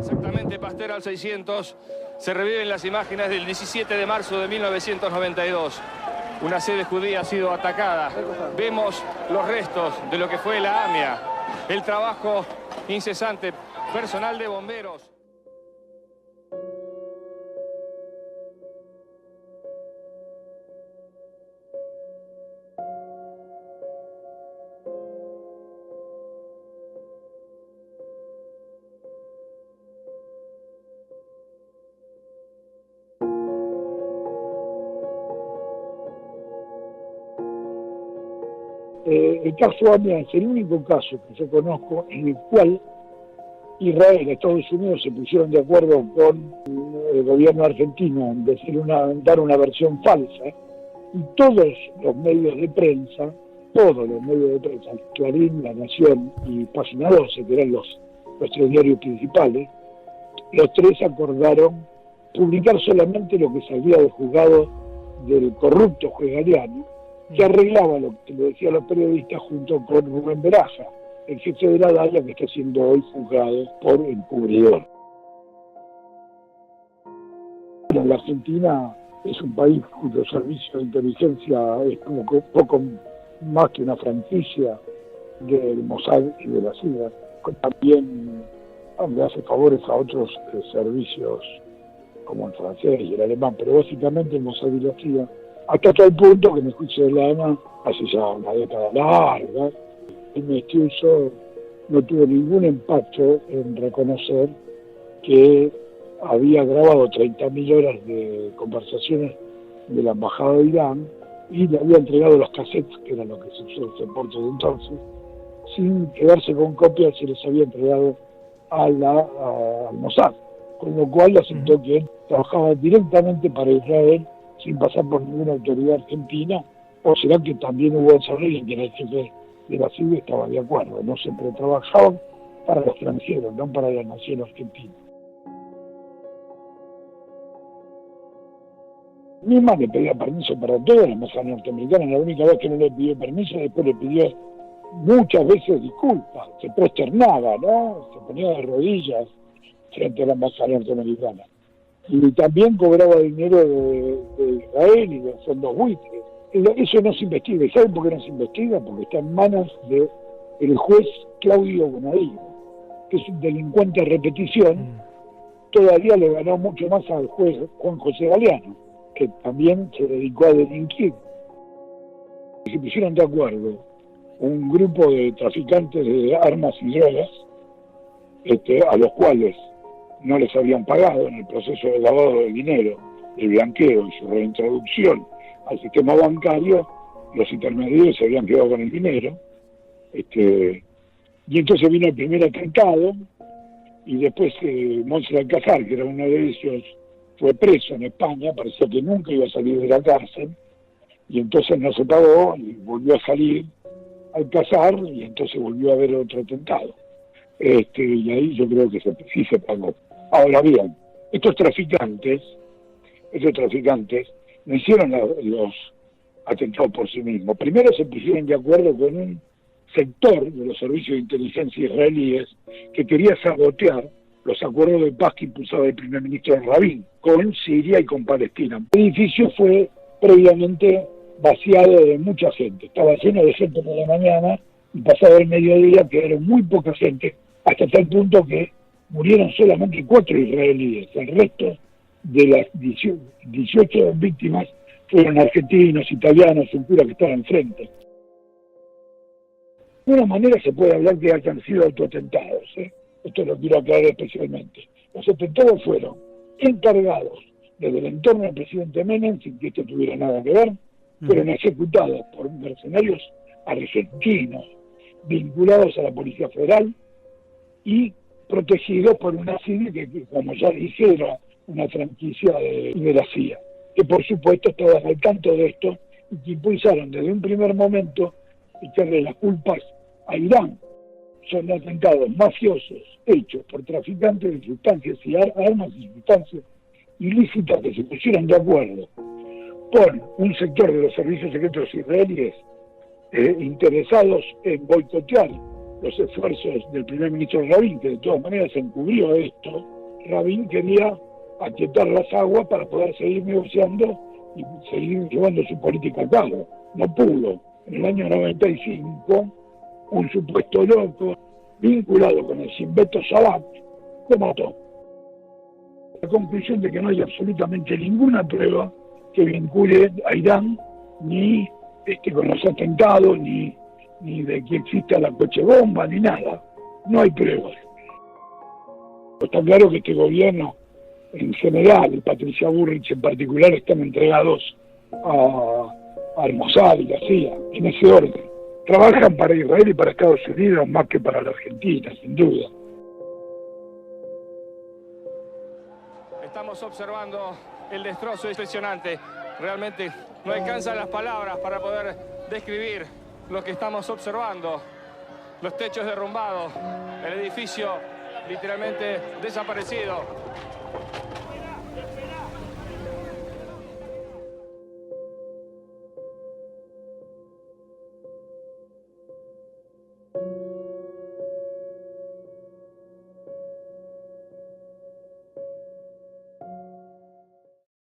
Exactamente, Pasteur al 600. Se reviven las imágenes del 17 de marzo de 1992. Una sede judía ha sido atacada. Vemos los restos de lo que fue la AMIA. El trabajo incesante, personal de bomberos. El caso AMIA es el único caso que yo conozco en el cual Israel y Estados Unidos se pusieron de acuerdo con el gobierno argentino en decir dar una versión falsa, y todos los medios de prensa, Clarín, La Nación y Página 12, que eran los tres diarios principales, los tres acordaron publicar solamente lo que salía del juzgado del corrupto juez Galeano, que arreglaba lo que le decían los periodistas junto con Rubén Baraja, el jefe de la DAIA, que está siendo hoy juzgado por encubridor. La Argentina es un país cuyo servicio de inteligencia es poco más que una franquicia del Mossad y de la CIA. También le hace favores a otros servicios como el francés y el alemán, pero básicamente el Mossad y la CIA, hasta tal punto que en el juicio de la AMA, hace ya una década larga, el Mestiuso no tuvo ningún impacto en reconocer que había grabado 30.000 horas de conversaciones de la embajada de Irán y le había entregado los cassettes, que era lo que se usó el soporte de entonces, sin quedarse con copias, se les había entregado al Mossad, con lo cual aceptó que él trabajaba directamente para Israel sin pasar por ninguna autoridad argentina, o será que también hubo desarrollo en que el jefe de la CIA estaba de acuerdo, no siempre trabajaban para los extranjeros, no para la nación argentina. Misma le pedía permiso para toda la embajada norteamericana, la única vez que no le pidió permiso, después le pidió muchas veces disculpas, se prosternaba, ¿no? Se ponía de rodillas frente a la embajada norteamericana. Y también cobraba dinero de Israel y de fondos buitres. Eso no se investiga. ¿Y saben por qué no se investiga? Porque está en manos del juez Claudio Bonadío, que es un delincuente a repetición. Todavía le ganó mucho más al juez Juan José Galeano, que también se dedicó a delinquir. Se pusieron de acuerdo un grupo de traficantes de armas y drogas, a los cuales no les habían pagado en el proceso de lavado de dinero, el blanqueo y su reintroducción al sistema bancario. Los intermediarios se habían quedado con el dinero, y entonces vino el primer atentado, y después Montserrat Alcázar, que era uno de ellos, fue preso en España, parecía que nunca iba a salir de la cárcel, y entonces no se pagó, y volvió a salir Alcázar, y entonces volvió a haber otro atentado. Y ahí yo creo que sí se pagó. Ahora bien, estos traficantes no hicieron los atentados por sí mismos. Primero se pusieron de acuerdo con un sector de los servicios de inteligencia israelíes que quería sabotear los acuerdos de paz que impulsaba el primer ministro Rabin con Siria y con Palestina. El edificio fue previamente vaciado de mucha gente. Estaba lleno de gente por la mañana y pasado el mediodía quedaron muy poca gente, hasta tal punto que murieron solamente 4 israelíes. El resto de las 18 víctimas fueron argentinos, italianos, un cura que estaba enfrente. De una manera se puede hablar que hayan sido autoatentados, Esto lo quiero aclarar especialmente. Los atentados fueron encargados desde el entorno del presidente Menem, sin que esto tuviera nada que ver, fueron ejecutados por mercenarios argentinos vinculados a la Policía Federal y protegidos por una CIA que, como ya dije, era una franquicia de la CIA, que por supuesto estaban al tanto de esto y que impulsaron desde un primer momento echarle las culpas a Irán. Son atentados mafiosos hechos por traficantes de sustancias y armas y sustancias ilícitas que se pusieron de acuerdo con un sector de los servicios secretos israelíes interesados en boicotear los esfuerzos del primer ministro Rabin, que de todas maneras encubrió esto. Rabin quería aquietar las aguas para poder seguir negociando y seguir llevando su política a cabo. No pudo. En el año 95, un supuesto loco vinculado con el Shin Bet Shabbat lo mató. La conclusión de que no hay absolutamente ninguna prueba que vincule a Irán ni con los atentados, ni de que exista la coche bomba, ni nada. No hay pruebas. Está claro que este gobierno en general, y Patricia Bullrich en particular, están entregados al Mossad y la CIA, en ese orden. Trabajan para Israel y para Estados Unidos más que para la Argentina, sin duda. Estamos observando el destrozo impresionante. Realmente no alcanzan las palabras para poder describir lo que estamos observando. Los techos derrumbados, el edificio literalmente desaparecido.